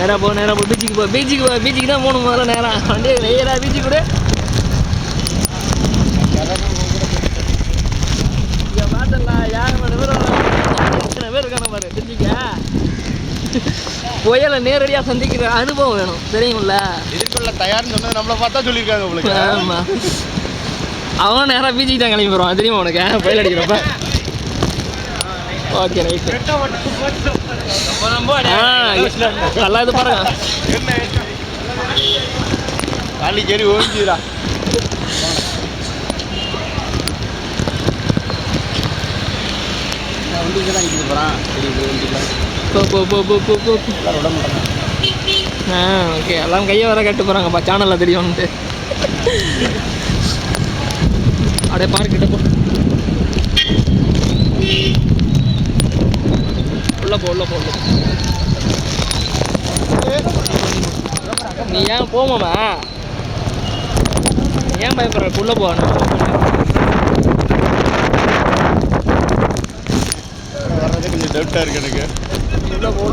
நேராக போ பீச்சுக்கு தான் போகணும் முதல்ல நேராக வண்டியை நேராக பீச்சுக்கு கூட இங்கே பார்த்தலாம் யாரும் எத்தனை பேர் இருக்கான பாரு தெரிஞ்சுக்க புயலை நேரடியாக சந்திக்கிற அனுபவம் வேணும் தெரியும்ல இதுக்குள்ள தயார்னு சொன்னது நம்மளை பார்த்தா சொல்லியிருக்காங்க உங்களுக்கு. ஆமாம் அவன் நேராக பீச்சுக்கு தான் கிளம்பி போகிறான் தெரியுமா உனக்கு புயல் அடிக்கிறப்ப. ஓகே ரைட்டு நல்லா இது பாருங்க காலி கேரி ஓஞ்சிடா. வண்டிக்கு தான் நிற்கிது போகிறான். ஓகே எல்லாம் கையை வர கட்டு போகிறாங்கப்பா சேனலில் தெரியும்ன்ட்டு. அப்படியே பார்க்கிட்ட போ உள்ள போ நீ ஏன் போமாமா ஏன் பயப்படுற உள்ள போகணும் வர்றதே கொஞ்சம் டவுட்டாக இருக்குது எனக்கு. உள்ள போ